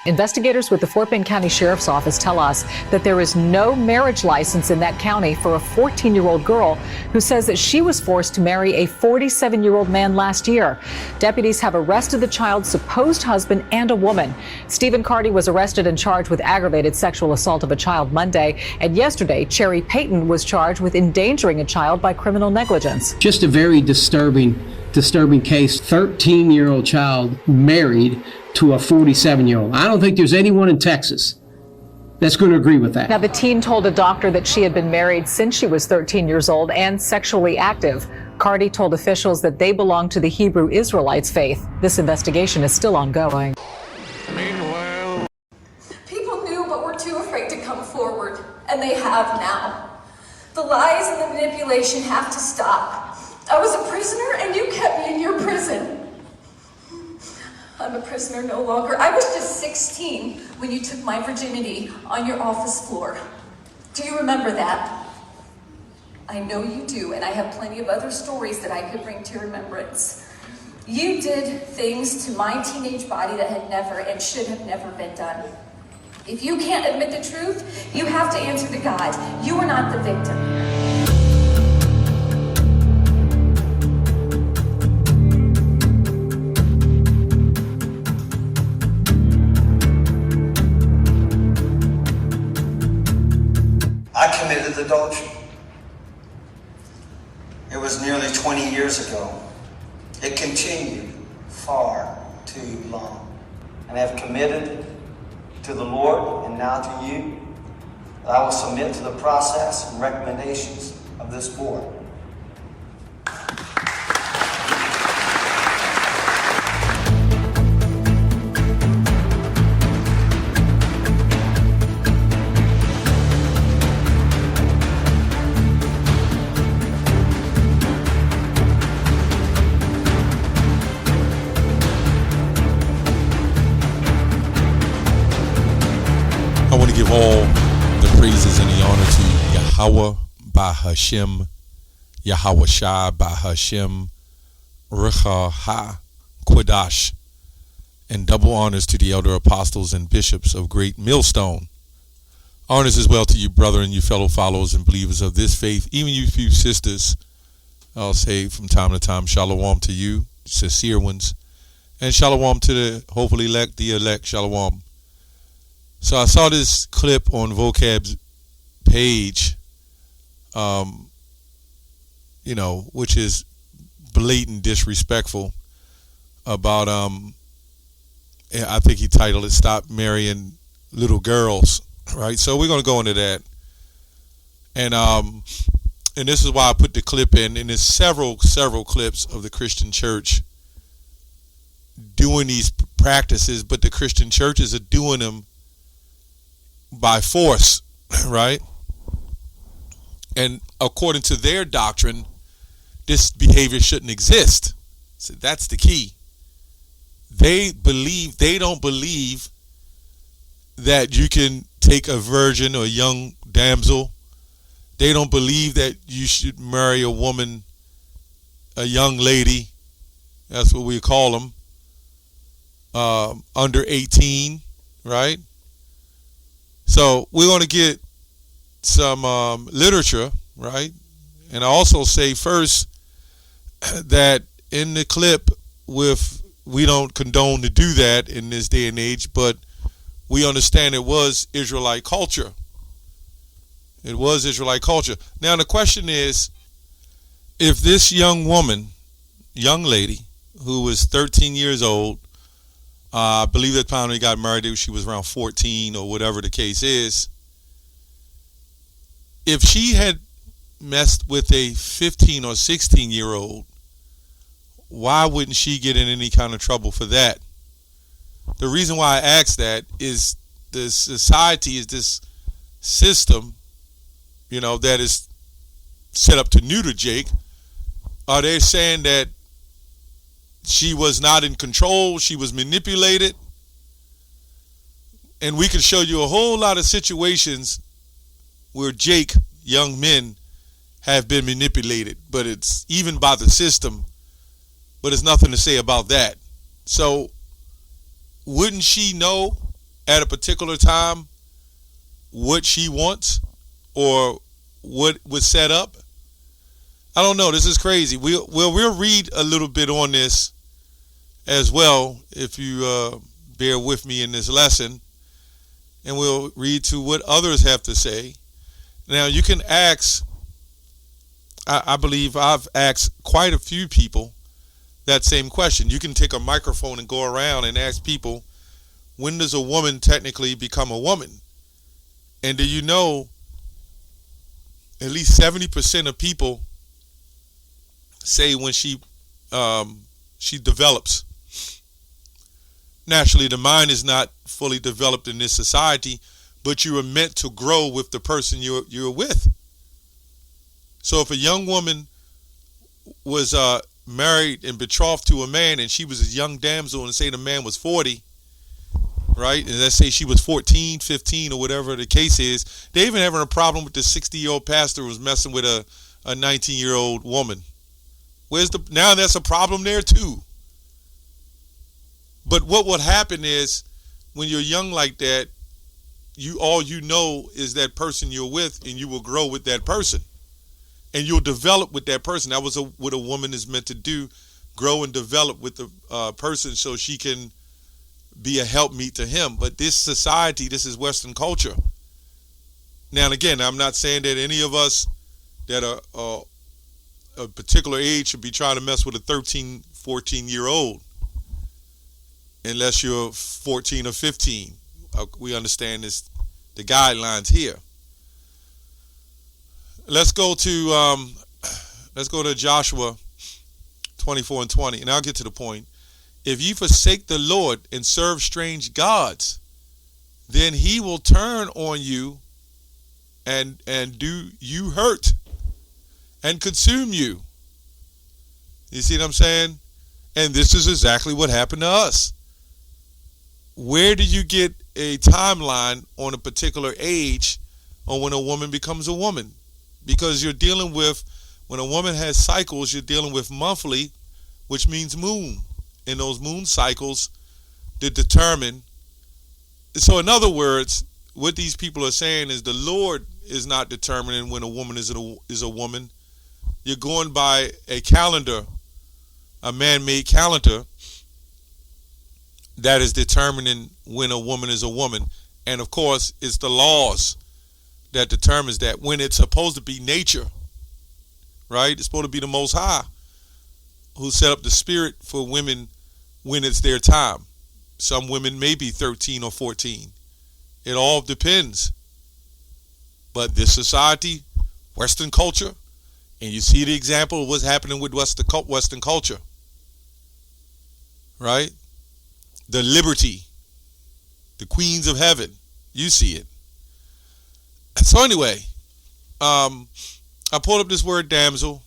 Investigators with the Fort Bend County Sheriff's Office tell us that there is no marriage license in that county for a 14-year-old girl who says that she was forced to marry a 47-year-old man last year. Deputies have arrested the child's supposed husband and a woman. Stephen Carty was arrested and charged with aggravated sexual assault of a child Monday. And yesterday, Cherry Payton was charged with endangering a child by criminal negligence. Just a very disturbing case. 13-year-old child married to a 47-year-old. I don't think there's anyone in Texas that's going to agree with that. Now, the teen told a doctor that she had been married since she was 13 years old and sexually active. Carty told officials that they belong to the Hebrew Israelites faith. This investigation is still ongoing. Meanwhile, people knew but were too afraid to come forward, and they have now. The lies and the manipulation have to stop. I was a prisoner, and you kept me in your prison. I'm a prisoner no longer. I was just 16 when you took my virginity on your office floor. Do you remember that? I know you do, and I have plenty of other stories that I could bring to your remembrance. You did things to my teenage body that had never and should have never been done. If you can't admit the truth, you have to answer to God. You are not the victim. I committed adultery. It was nearly 20 years ago. It continued far too long. And I have committed to the Lord and now to you that I will submit to the process and recommendations of this board. I want to give all the praises and the honor to Yahweh by Hashem, Yahweh Shai by Hashem, Recha Ha Kodash, and double honors to the elder apostles and bishops of Great Millstone. Honors as well to you, brother, and you fellow followers and believers of this faith, even you few sisters. I'll say from time to time, shalom to you, sincere ones, and shalom to the hopefully elect, the elect, shalom. So I saw this clip on Vocab's page, which is blatant disrespectful about, I think he titled it, Stop Marrying Little Girls, right? So we're going to go into that. And this is why I put the clip in, and there's several clips of the Christian church doing these practices, but the Christian churches are doing them by force, right? And according to their doctrine, this behavior shouldn't exist. So that's the key. They don't believe that you can take a virgin or a young damsel. They don't believe that you should marry a woman, a young lady, that's what we call them, under 18, right? So we're going to get some literature, right? And I also say first that in the clip, we don't condone to do that in this day and age, but we understand it was Israelite culture. It was Israelite culture. Now the question is, if this young lady, who was 13 years old, I believe that time they got married, she was around 14 or whatever the case is. If she had messed with a 15 or 16-year-old, why wouldn't she get in any kind of trouble for that? The reason why I ask that is the society is this system, that is set up to neuter Jake. Are they saying that she was not in control, she was manipulated? And we could show you a whole lot of situations where Jake, young men, have been manipulated, but it's even by the system, but there's nothing to say about that. So wouldn't she know at a particular time what she wants or what was set up? I don't know. This is crazy. We'll read a little bit on this as well if you bear with me in this lesson, and we'll read to what others have to say. Now, you can ask, I believe I've asked quite a few people that same question. You can take a microphone and go around and ask people, when does a woman technically become a woman? And do you know at least 70% of people say when she develops. Naturally, the mind is not fully developed in this society, but you are meant to grow with the person you're with. So if a young woman was married and betrothed to a man, and she was a young damsel, and say the man was 40, right? And let's say she was 14, 15, or whatever the case is. They even having a problem with the 60-year-old pastor who was messing with a 19-year-old woman. Now that's a problem there too. But what would happen is, when you're young like that, all you know is that person you're with, and you will grow with that person. And you'll develop with that person. That was what a woman is meant to do, grow and develop with the person so she can be a helpmeet to him. But this society, this is Western culture. Now, and again, I'm not saying that any of us that are a particular age should be trying to mess with a 13, 14-year-old, unless you're 14 or 15. We understand the guidelines here. Let's go to Joshua 24 and 20, and I'll get to the point. If ye forsake the Lord and serve strange gods, then he will turn on you and do you hurt and consume you. You see what I'm saying? And this is exactly what happened to us. Where do you get a timeline on a particular age on when a woman becomes a woman? Because you're dealing with, when a woman has cycles, you're dealing with monthly, which means moon. And those moon cycles that determine. So in other words, what these people are saying is the Lord is not determining when a woman is a woman. You're going by a calendar, a man-made calendar, that is determining when a woman is a woman. And of course, it's the laws that determines that, when it's supposed to be nature, right? It's supposed to be the Most High who set up the spirit for women when it's their time. Some women may be 13 or 14. It all depends. But this society, Western culture, and you see the example of what's happening with Western culture, right? The liberty, the queens of heaven, you see it. So anyway, I pulled up this word damsel.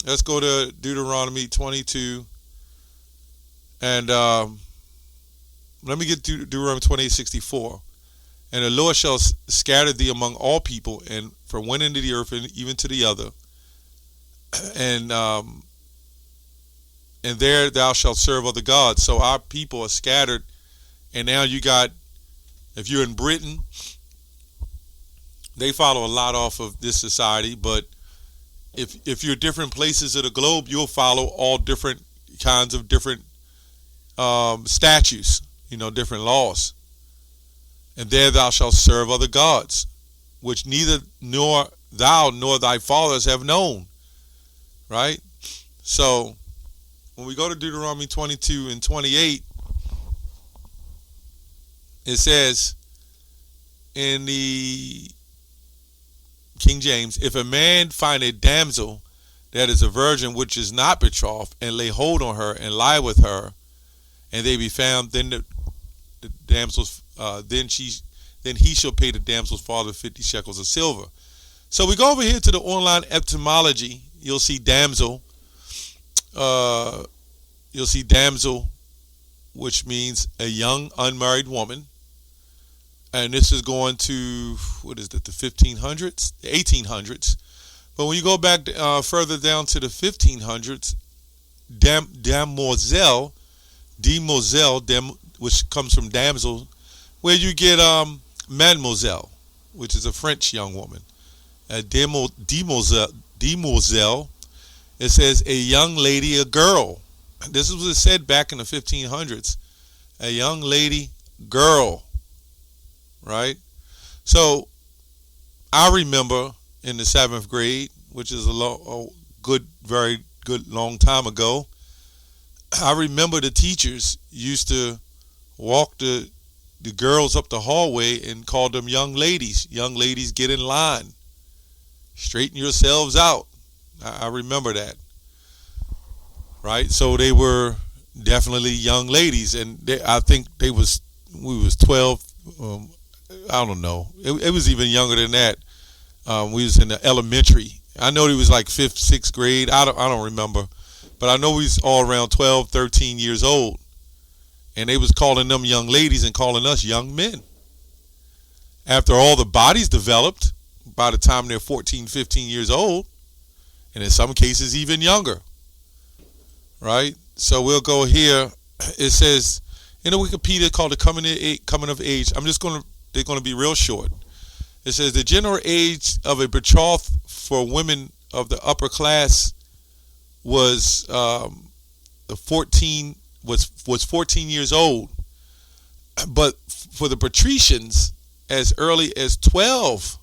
Let's go to Deuteronomy 22. And let me get Deuteronomy 28:64. And the Lord shall scatter thee among all people, and from one end of the earth and even to the other. And there thou shalt serve other gods. So our people are scattered. And now you got, if you're in Britain, they follow a lot off of this society. But if you're different places of the globe, you'll follow all different kinds of different statutes, different laws. And there thou shalt serve other gods, which neither nor thou nor thy fathers have known. Right? So when we go to Deuteronomy 22 and 28, it says in the King James, if a man find a damsel that is a virgin which is not betrothed, and lay hold on her and lie with her, and they be found, then the damsel's then he shall pay the damsel's father 50 shekels of silver. So we go over here to the online etymology. You'll see damsel. You'll see damsel, which means a young unmarried woman. And this is going to, what is it, the 1500s, the 1800s. But when you go back further down to the 1500s, demoiselle, which comes from damsel, where you get mademoiselle, which is a French young woman. Demoiselle, it says a young lady, a girl. This is what it said back in the 1500s. A young lady, girl, right? So I remember in the 7th grade, which is a very good long time ago, I remember the teachers used to walk the girls up the hallway and call them young ladies. Young ladies, get in line. Straighten yourselves out. I remember that. Right? So they were definitely young ladies, and I think we was 12. I don't know. It was even younger than that. We was in the elementary. I know it was like 5th, 6th grade. I don't remember, but I know we was all around 12, 13 years old, and they was calling them young ladies and calling us young men. After all the bodies developed, by the time they're 14, 15 years old, and in some cases even younger. Right? So we'll go here. It says in the Wikipedia called the coming of age. They're going to be real short. It says the general age of a betrothed for women of the upper class was 14 years old, but for the patricians as early as 12.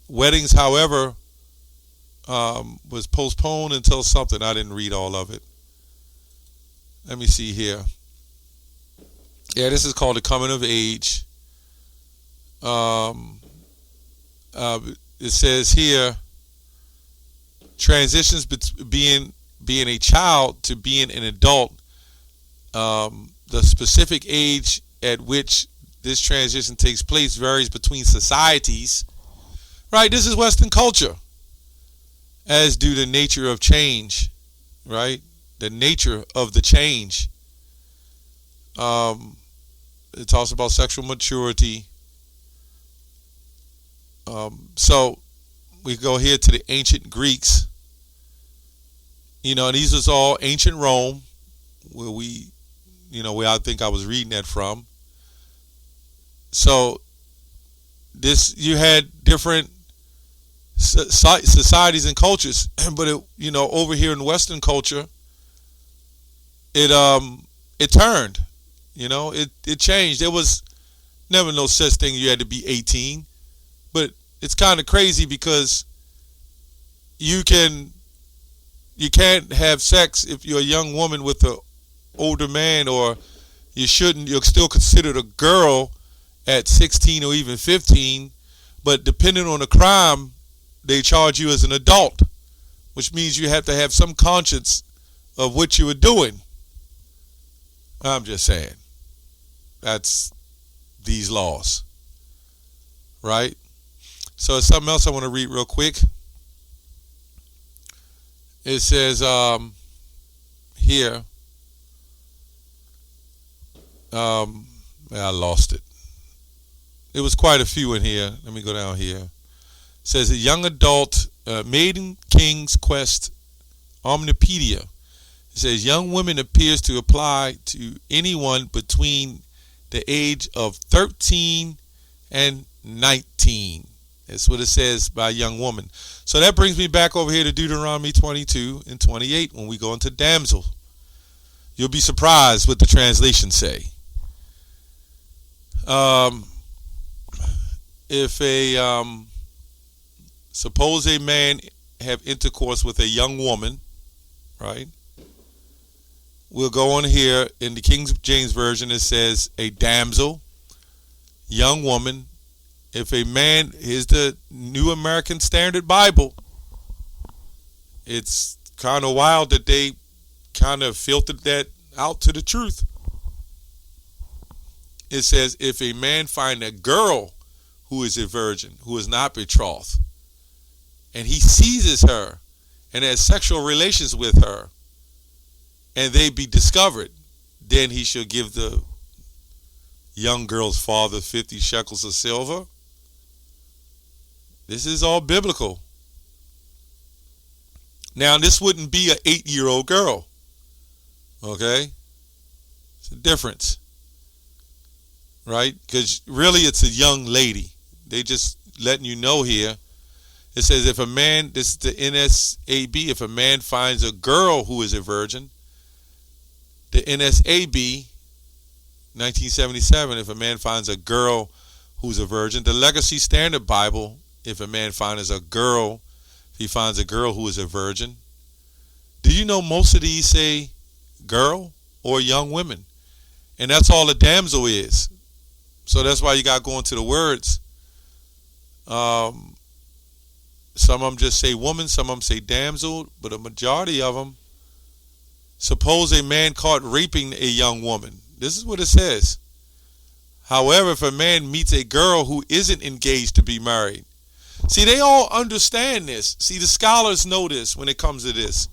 Weddings, however, was postponed until something. I didn't read all of it. Let me see here. Yeah, this is called the coming of age. It says here, transitions being a child to being an adult. The specific age at which this transition takes place varies between societies. Right, this is Western culture. As do the nature of change, right? The nature of the change. It talks about sexual maturity. So we go here to the ancient Greeks. You know, and these was all ancient Rome, where I think I was reading that from. So you had different societies and cultures, but over here in Western culture, it turned. It changed. There was never no such thing you had to be 18, but it's kind of crazy because you can't have sex if you're a young woman with an older man, or you're still considered a girl at 16 or even 15, but depending on the crime, they charge you as an adult, which means you have to have some conscience of what you were doing. I'm just saying. That's these laws. Right? So there's something else I want to read real quick. It says here, I lost it. It was quite a few in here. Let me go down here. It says a young adult, Maiden King's Quest, Omnipedia. It says young women appears to apply to anyone between the age of 13 and 19. That's what it says by young woman. So that brings me back over here to Deuteronomy 22 and 28 when we go into Damsel. You'll be surprised what the translations say. If suppose a man have intercourse with a young woman, right? We'll go on here in the King James Version. It says a damsel, young woman. If a man, here's the New American Standard Bible. It's kind of wild that they kind of filtered that out to the truth. It says, if a man find a girl who is a virgin, who is not betrothed, and he seizes her and has sexual relations with her, and they be discovered, then he shall give the young girl's father 50 shekels of silver. This is all biblical. Now, this wouldn't be an 8-year-old girl. Okay? It's a difference. right? Because really it's a young lady. They just letting you know here. It says if a man, this is the NSAB, if a man finds a girl who is a virgin, the NSAB, 1977, if a man finds a girl who's a virgin. The Legacy Standard Bible, if a man finds a girl, if he finds a girl who is a virgin. Do you know most of these say girl or young women? And that's all a damsel is. So that's why you got to go into the words. Some of them just say woman, some of them say damsel, but a majority of them, suppose a man caught raping a young woman. This is what it says. However, if a man meets a girl who isn't engaged to be married. See, they all understand this. See, the scholars know this when it comes to this.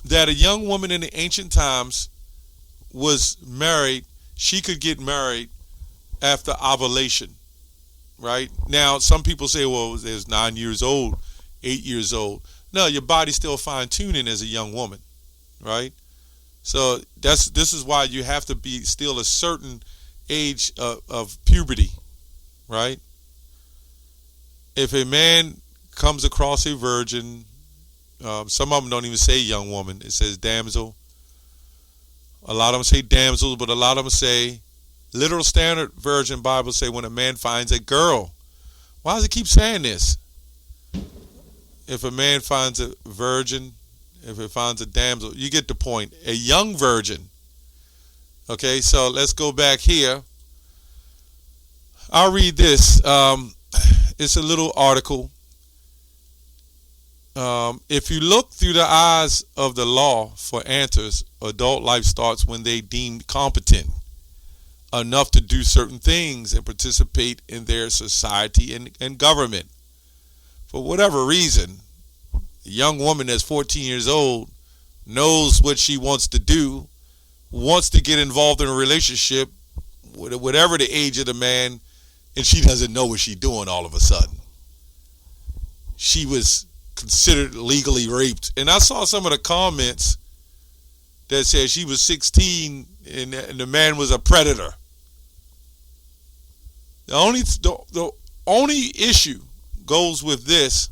That a young woman in the ancient times was married. She could get married after ovulation. Right? Now, some people say, well, there's 9 years old, 8 years old. No, your body's still fine-tuning as a young woman. Right? So this is why you have to be still a certain age of puberty, right? If a man comes across a virgin, some of them don't even say young woman. It says damsel. A lot of them say damsels, but a lot of them say, Literal Standard Version Bible say when a man finds a girl. Why does it keep saying this? If a man finds a virgin, if it finds a damsel, you get the point. A young virgin. Okay, so let's go back here. I'll read this. It's a little article. If you look through the eyes of the law for answers, adult life starts when they deemed competent enough to do certain things and participate in their society and government. For whatever reason, a young woman that's 14 years old knows what she wants to do, wants to get involved in a relationship, whatever the age of the man, and she doesn't know what she's doing all of a sudden. She was considered legally raped. And I saw some of the comments that said she was 16 and the man was a predator. The only issue goes with this.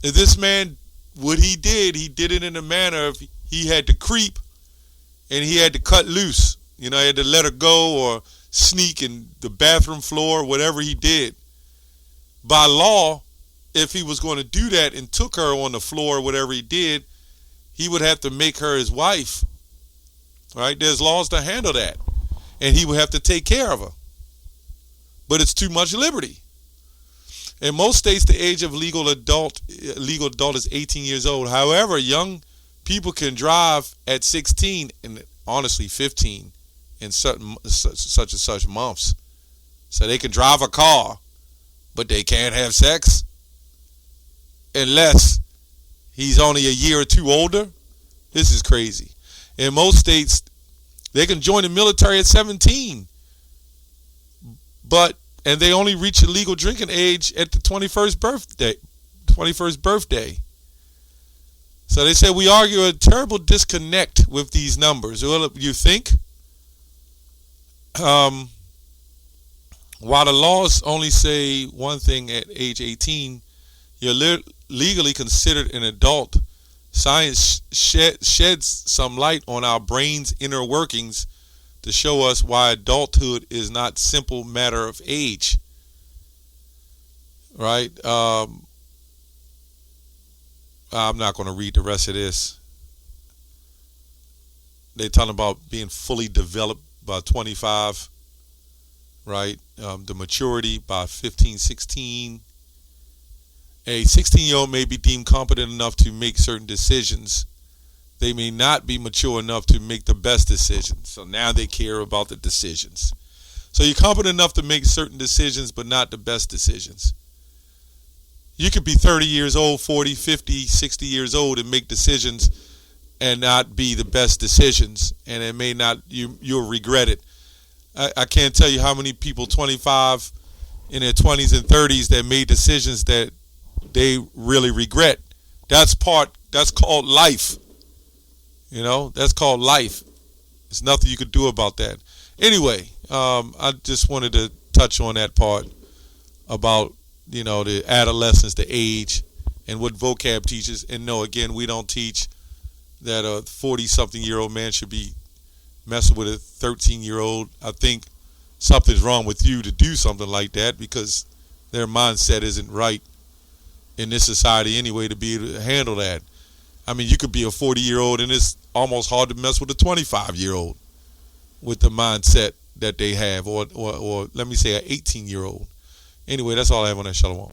If this man, what he did it in a manner of he had to creep and he had to cut loose. You know, he had to let her go or sneak in the bathroom floor, whatever he did. By law, if he was going to do that and took her on the floor, whatever he did, he would have to make her his wife. Right? There's laws to handle that. And he would have to take care of her. But it's too much liberty. In most states, the age of legal adult is 18 years old. However, young people can drive at 16 and honestly 15 in such and such months. So they can drive a car, but they can't have sex unless he's only a year or two older. This is crazy. In most states, they can join the military at 17, and they only reach the legal drinking age at the 21st birthday. So they say we argue a terrible disconnect with these numbers. Well, you think? While the laws only say one thing at age 18, you're legally considered an adult. Science sheds some light on our brain's inner workings to show us why adulthood is not simple matter of age. Right? I'm not going to read the rest of this. They're talking about being fully developed by 25, right? The maturity by 15, 16. A 16-year-old may be deemed competent enough to make certain decisions. They may not be mature enough to make the best decisions. So now they care about the decisions. So you're competent enough to make certain decisions, but not the best decisions. You could be 30 years old, 40, 50, 60 years old and make decisions and not be the best decisions. And it may not, you'll regret it. I can't tell you how many people 25 in their 20s and 30s that made decisions that they really regret. That's called life. You know, that's called life. There's nothing you could do about that. Anyway, I just wanted to touch on that part about, the adolescence, the age, and what vocab teaches. And no, again, we don't teach that a 40-something-year-old man should be messing with a 13-year-old. I think something's wrong with you to do something like that, because their mindset isn't right in this society anyway to be able to handle that. I mean, you could be a 40-year-old and it's almost hard to mess with a 25-year-old with the mindset that they have, or let me say an 18-year-old. Anyway, that's all I have on that. Shalom.